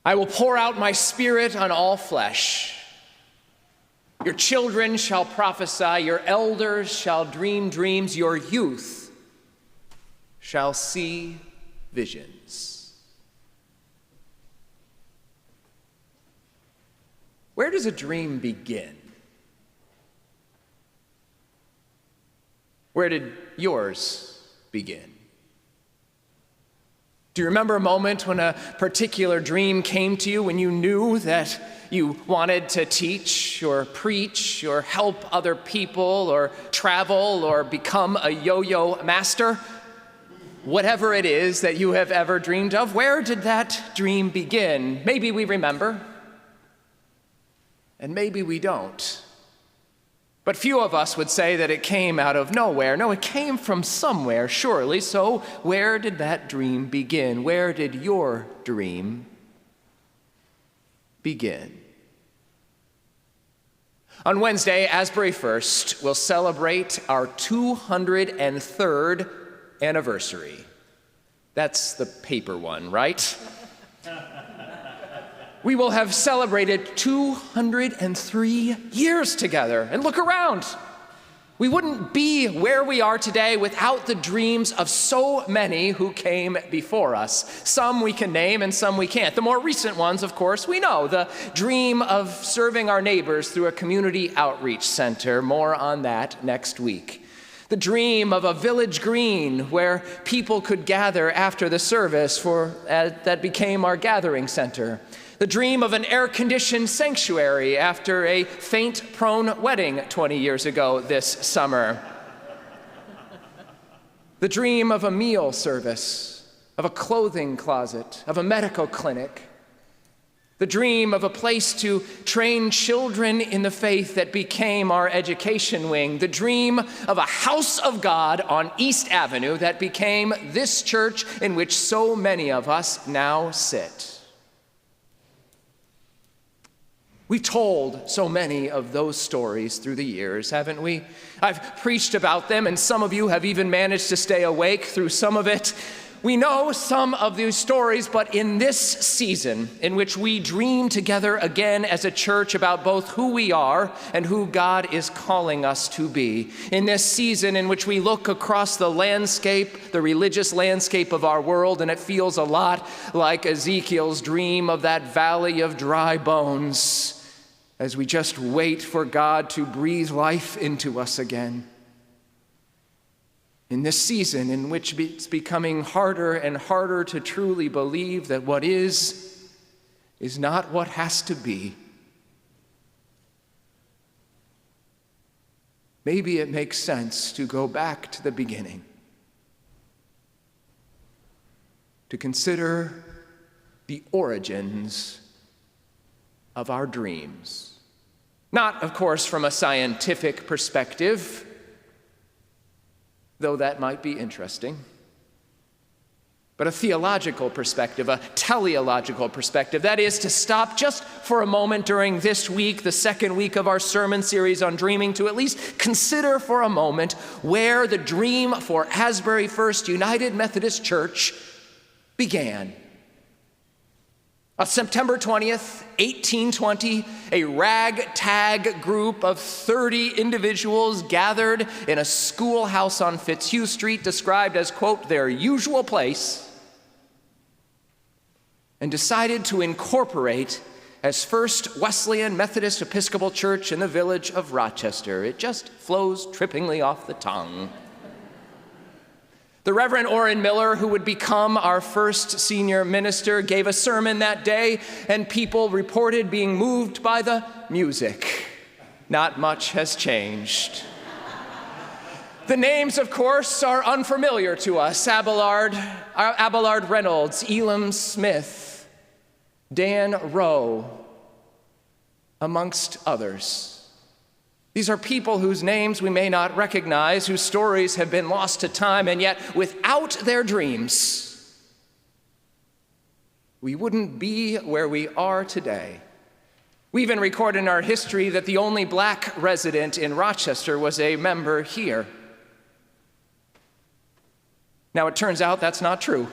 I will pour out my spirit on all flesh. Your children shall prophesy, your elders shall dream dreams, your youth shall see visions. Where does a dream begin? Where did yours begin? Do you remember a moment when a particular dream came to you, when you knew that you wanted to teach or preach or help other people or travel or become a yo-yo master? Whatever it is that you have ever dreamed of, where did that dream begin? Maybe we remember, and maybe we don't. But few of us would say that it came out of nowhere. No, it came from somewhere, surely. So where did that dream begin? Where did your dream begin? On Wednesday, Asbury First will celebrate our 203rd anniversary. That's the paper one, right? We will have celebrated 203 years together. And look around. We wouldn't be where we are today without the dreams of so many who came before us. Some we can name and some we can't. The more recent ones, of course, we know. The dream of serving our neighbors through a community outreach center. More on that next week. The dream of a village green where people could gather after the service that became our gathering center. The dream of an air-conditioned sanctuary after a faint-prone wedding 20 years ago this summer. The dream of a meal service, of a clothing closet, of a medical clinic. The dream of a place to train children in the faith that became our education wing. The dream of a house of God on East Avenue that became this church in which so many of us now sit. We've told so many of those stories through the years, haven't we? I've preached about them, and some of you have even managed to stay awake through some of it. We know some of these stories, but in this season in which we dream together again as a church about both who we are and who God is calling us to be, in this season in which we look across the landscape, the religious landscape of our world, and it feels a lot like Ezekiel's dream of that valley of dry bones, as we just wait for God to breathe life into us again. In this season in which it's becoming harder and harder to truly believe that what is not what has to be, maybe it makes sense to go back to the beginning, to consider the origins of our dreams. Not, of course, from a scientific perspective, though that might be interesting, but a theological perspective, a teleological perspective. That is, to stop just for a moment during this week, the second week of our sermon series on dreaming, to at least consider for a moment where the dream for Asbury First United Methodist Church began. On September 20th, 1820, a ragtag group of 30 individuals gathered in a schoolhouse on Fitzhugh Street, described as, quote, their usual place, and decided to incorporate as First Wesleyan Methodist Episcopal Church in the village of Rochester. It just flows trippingly off the tongue. The Reverend Orrin Miller, who would become our first senior minister, gave a sermon that day, and people reported being moved by the music. Not much has changed. The names, of course, are unfamiliar to us. Abelard Reynolds, Elam Smith, Dan Rowe, amongst others. These are people whose names we may not recognize, whose stories have been lost to time, and yet without their dreams, we wouldn't be where we are today. We even record in our history that the only black resident in Rochester was a member here. Now, it turns out that's not true.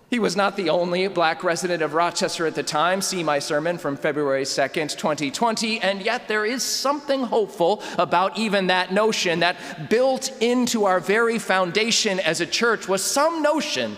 He was not the only black resident of Rochester at the time. See my sermon from February 2nd, 2020. And yet there is something hopeful about even that notion, that built into our very foundation as a church was some notion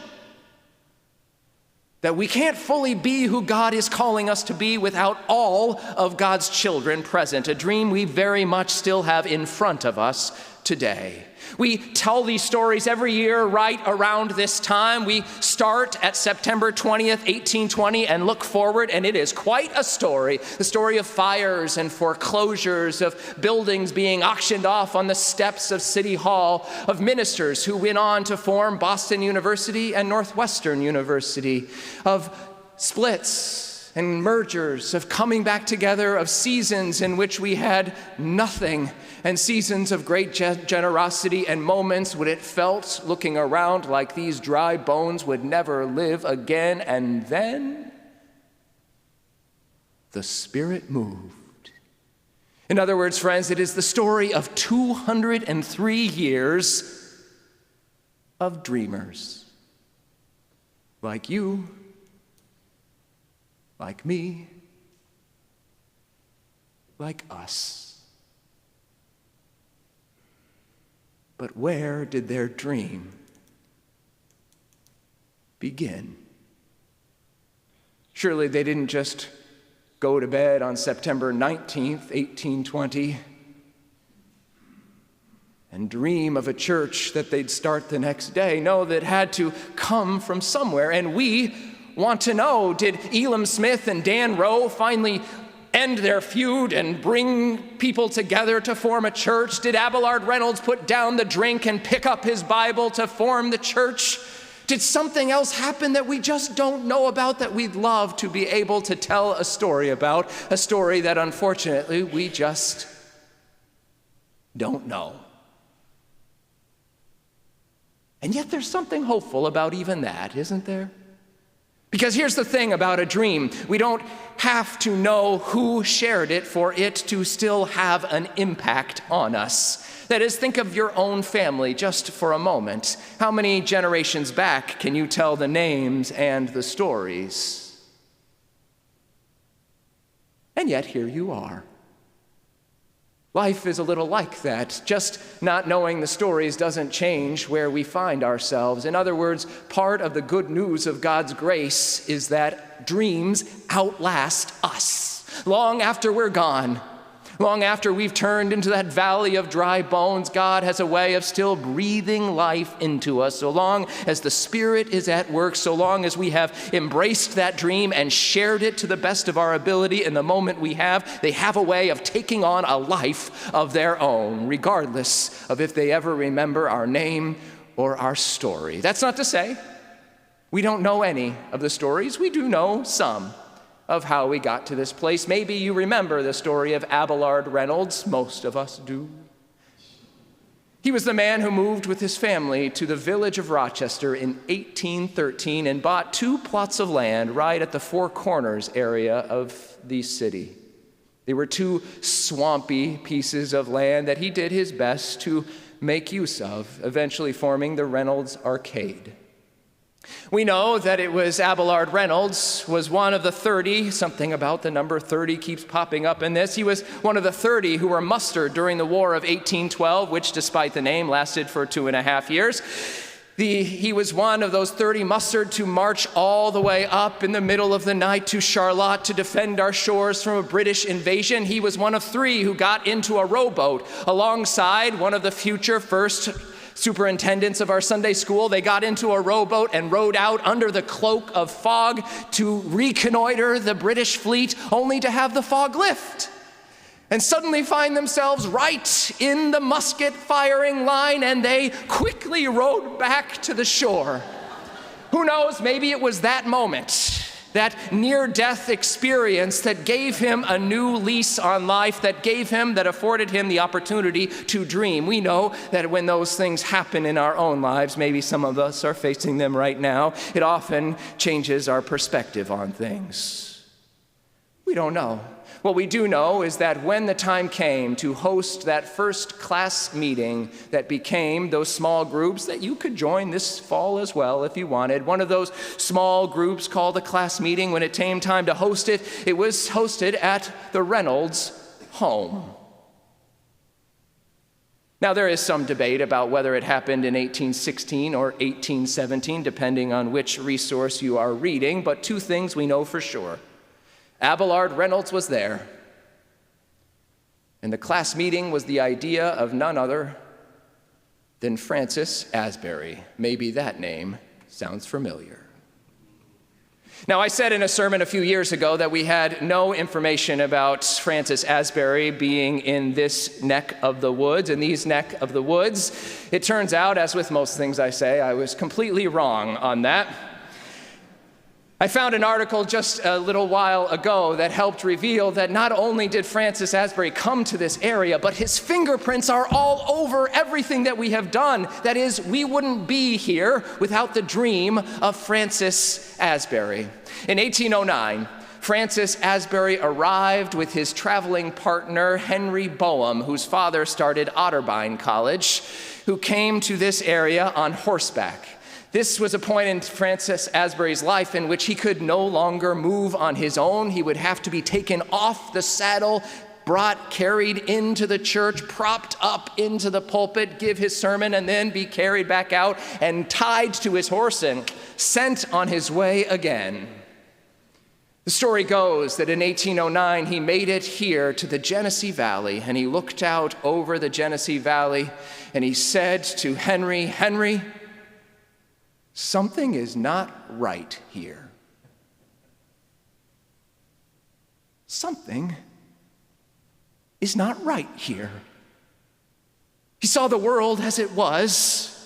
that we can't fully be who God is calling us to be without all of God's children present, a dream we very much still have in front of us today. We tell these stories every year right around this time. We start at September 20th, 1820, and look forward, and it is quite a story. The story of fires and foreclosures, of buildings being auctioned off on the steps of City Hall, of ministers who went on to form Boston University and Northwestern University, of splits and mergers, of coming back together, of seasons in which we had nothing, and seasons of great generosity, and moments when it felt, looking around, like these dry bones would never live again. And then the Spirit moved. In other words, friends, it is the story of 203 years of dreamers. Like you, like me, like us. But where did their dream begin? Surely they didn't just go to bed on September 19th, 1820, and dream of a church that they'd start the next day. No, that had to come from somewhere. And we want to know, did Elam Smith and Dan Rowe finally end their feud and bring people together to form a church? Did Abelard Reynolds put down the drink and pick up his Bible to form the church? Did something else happen that we just don't know about, that we'd love to be able to tell a story about, a story that unfortunately we just don't know? And yet there's something hopeful about even that, isn't there? Because here's the thing about a dream. We don't have to know who shared it for it to still have an impact on us. That is, think of your own family just for a moment. How many generations back can you tell the names and the stories? And yet here you are. Life is a little like that. Just not knowing the stories doesn't change where we find ourselves. In other words, part of the good news of God's grace is that dreams outlast us. Long after we're gone, long after we've turned into that valley of dry bones, God has a way of still breathing life into us. So long as the Spirit is at work, so long as we have embraced that dream and shared it to the best of our ability in the moment we have, they have a way of taking on a life of their own, regardless of if they ever remember our name or our story. That's not to say we don't know any of the stories. We do know some of how we got to this place. Maybe you remember the story of Abelard Reynolds. Most of us do. He was the man who moved with his family to the village of Rochester in 1813 and bought 2 plots of land right at the Four Corners area of the city. They were 2 swampy pieces of land that he did his best to make use of, eventually forming the Reynolds Arcade. We know that it was Abelard Reynolds was one of the 30, something about the number 30 keeps popping up in this. He was one of the 30 who were mustered during the War of 1812, which, despite the name, lasted for 2.5 years. He was one of those 30 mustered to march all the way up in the middle of the night to Charlotte to defend our shores from a British invasion. He was one of 3 who got into a rowboat alongside one of the future first superintendents of our Sunday school. They got into a rowboat and rowed out under the cloak of fog to reconnoiter the British fleet, only to have the fog lift and suddenly find themselves right in the musket firing line, and they quickly rowed back to the shore. Who knows, maybe it was that moment, that near-death experience that gave him a new lease on life, that afforded him the opportunity to dream. We know that when those things happen in our own lives, maybe some of us are facing them right now, it often changes our perspective on things. We don't know. What we do know is that when the time came to host that first class meeting that became those small groups that you could join this fall as well if you wanted, one of those small groups called a class meeting, when it came time to host it, it was hosted at the Reynolds home. Now, there is some debate about whether it happened in 1816 or 1817, depending on which resource you are reading, but two things we know for sure. Abelard Reynolds was there, and the class meeting was the idea of none other than Francis Asbury. Maybe that name sounds familiar. Now, I said in a sermon a few years ago that we had no information about Francis Asbury being in this neck of the woods, in these neck of the woods. It turns out, as with most things I say, I was completely wrong on that. I found an article just a little while ago that helped reveal that not only did Francis Asbury come to this area, but his fingerprints are all over everything that we have done. That is, we wouldn't be here without the dream of Francis Asbury. In 1809, Francis Asbury arrived with his traveling partner, Henry Boehm, whose father started Otterbein College, who came to this area on horseback. This was a point in Francis Asbury's life in which he could no longer move on his own. He would have to be taken off the saddle, carried into the church, propped up into the pulpit, give his sermon, and then be carried back out and tied to his horse and sent on his way again. The story goes that in 1809, he made it here to the Genesee Valley, and he looked out over the Genesee Valley, and he said to Henry, "Henry, something is not right here. Something is not right here." He saw the world as it was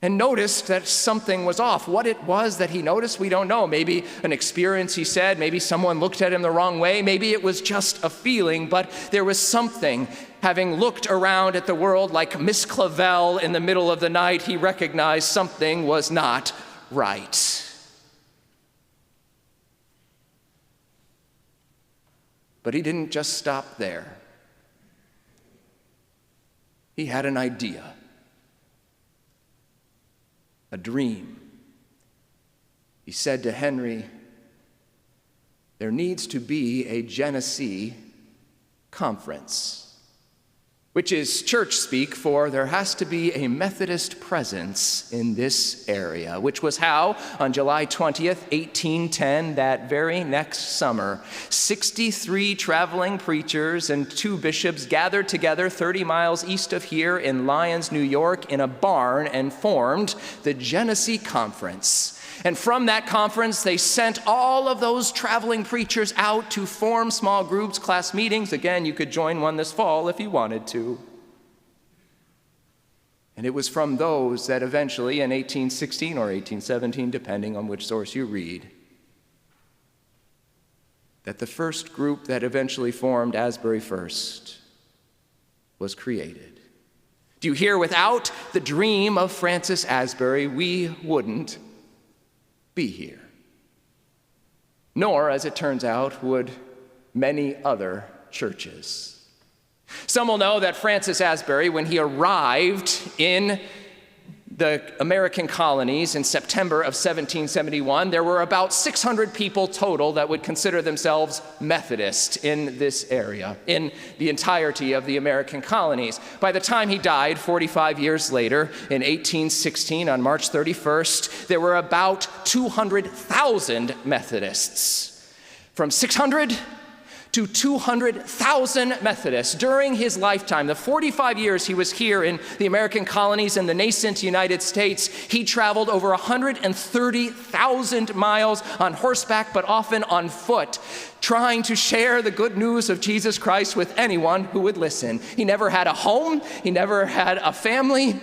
and noticed that something was off. What it was that he noticed, we don't know. Maybe an experience, he said. Maybe someone looked at him the wrong way. Maybe it was just a feeling, but there was something. Having looked around at the world like Miss Clavel in the middle of the night, he recognized something was not right. But he didn't just stop there. He had an idea. A dream. He said to Henry, "There needs to be a Genesee conference," which is church speak for there has to be a Methodist presence in this area, which was how, on July 20th, 1810, that very next summer, 63 traveling preachers and 2 bishops gathered together 30 miles east of here in Lyons, New York, in a barn and formed the Genesee Conference. And from that conference, they sent all of those traveling preachers out to form small groups, class meetings. Again, you could join one this fall if you wanted to. And it was from those that eventually, in 1816 or 1817, depending on which source you read, that the first group that eventually formed Asbury First was created. Do you hear? Without the dream of Francis Asbury, we wouldn't be here. Nor, as it turns out, would many other churches. Some will know that Francis Asbury, when he arrived in the American colonies in September of 1771, there were about 600 people total that would consider themselves Methodist in this area, in the entirety of the American colonies. By the time he died, 45 years later, in 1816, on March 31st, there were about 200,000 Methodists. From 600 to 200,000 Methodists during his lifetime. The 45 years he was here in the American colonies in the nascent United States, he traveled over 130,000 miles on horseback, but often on foot, trying to share the good news of Jesus Christ with anyone who would listen. He never had a home, he never had a family,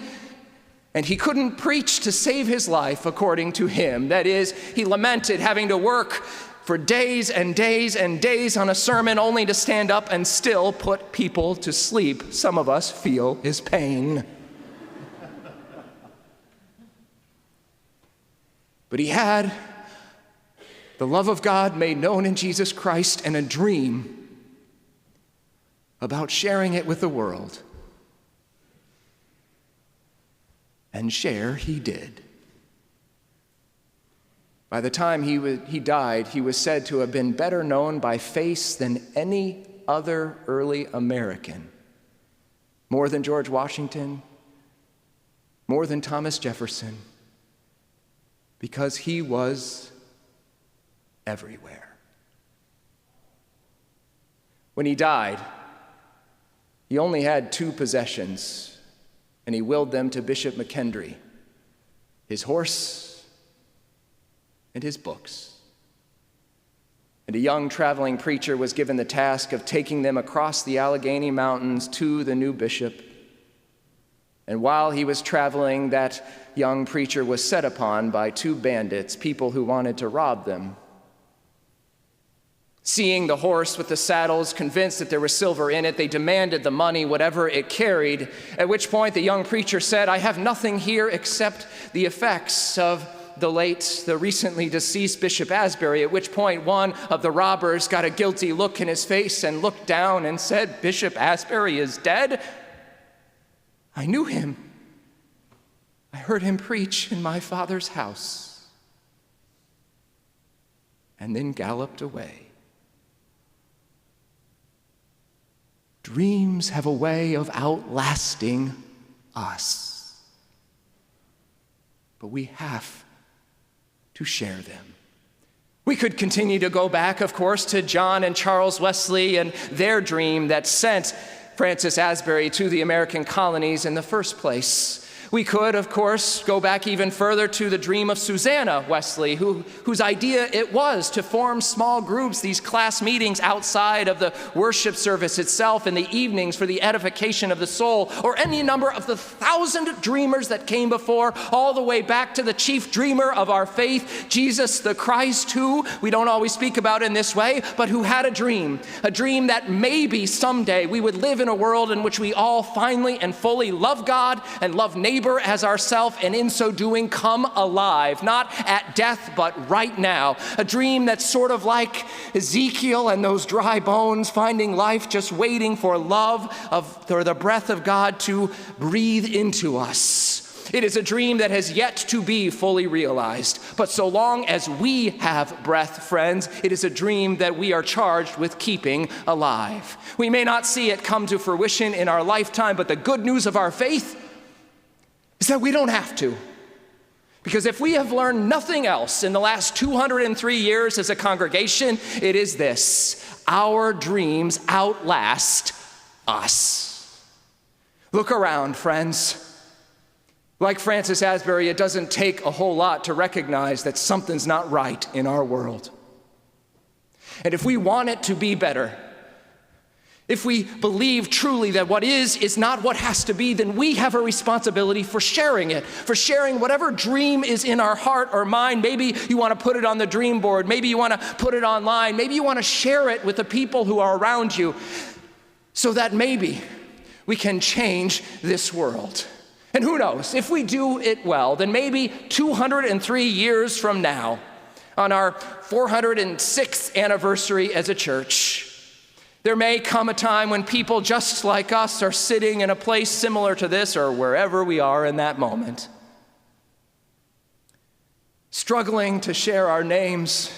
and he couldn't preach to save his life, according to him. That is, he lamented having to work for days and days and days on a sermon only to stand up and still put people to sleep. Some of us feel his pain. But he had the love of God made known in Jesus Christ, and a dream about sharing it with the world. And share he did. By the time he died, he was said to have been better known by face than any other early American. More than George Washington, more than Thomas Jefferson, because he was everywhere. When he died, he only had 2 possessions, and he willed them to Bishop McKendry, his horse and his books. And a young traveling preacher was given the task of taking them across the Allegheny Mountains to the new bishop. And while he was traveling, that young preacher was set upon by 2 bandits, people who wanted to rob them. Seeing the horse with the saddles, convinced that there was silver in it, they demanded the money, whatever it carried, at which point the young preacher said, "I have nothing here except the effects of the recently deceased Bishop Asbury," at which point one of the robbers got a guilty look in his face and looked down and said, "Bishop Asbury is dead? I knew him. I heard him preach in my father's house," and then galloped away. Dreams have a way of outlasting us, but we have to share them. We could continue to go back, of course, to John and Charles Wesley and their dream that sent Francis Asbury to the American colonies in the first place. We could, of course, go back even further to the dream of Susanna Wesley, whose idea it was to form small groups, these class meetings outside of the worship service itself in the evenings for the edification of the soul, or any number of the 1,000 dreamers that came before, all the way back to the chief dreamer of our faith, Jesus the Christ, who we don't always speak about in this way, but who had a dream that maybe someday we would live in a world in which we all finally and fully love God and love neighbor as ourself, and in so doing come alive, not at death, but right now. A dream that's sort of like Ezekiel and those dry bones finding life, just waiting for or the breath of God to breathe into us. It is a dream that has yet to be fully realized, but so long as we have breath, friends, it is a dream that we are charged with keeping alive. We may not see it come to fruition in our lifetime, but the good news of our faith is that we don't have to. Because if we have learned nothing else in the last 203 years as a congregation, it is this: our dreams outlast us. Look around, friends. Like Francis Asbury, it doesn't take a whole lot to recognize that something's not right in our world. And if we want it to be better, if we believe truly that what is not what has to be, then we have a responsibility for sharing it, for sharing whatever dream is in our heart or mind. Maybe you want to put it on the dream board. Maybe you want to put it online. Maybe you want to share it with the people who are around you so that maybe we can change this world. And who knows, if we do it well, then maybe 203 years from now, on our 406th anniversary as a church, there may come a time when people just like us are sitting in a place similar to this, or wherever we are in that moment, struggling to share our names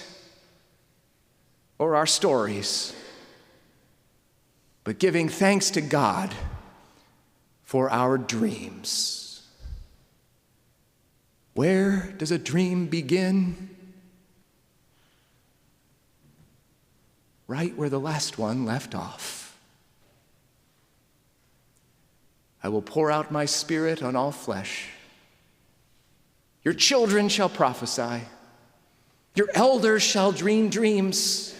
or our stories, but giving thanks to God for our dreams. Where does a dream begin? Right where the last one left off. I will pour out my spirit on all flesh. Your children shall prophesy. Your elders shall dream dreams.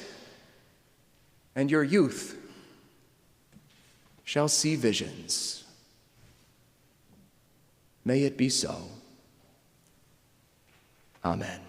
And your youth shall see visions. May it be so. Amen.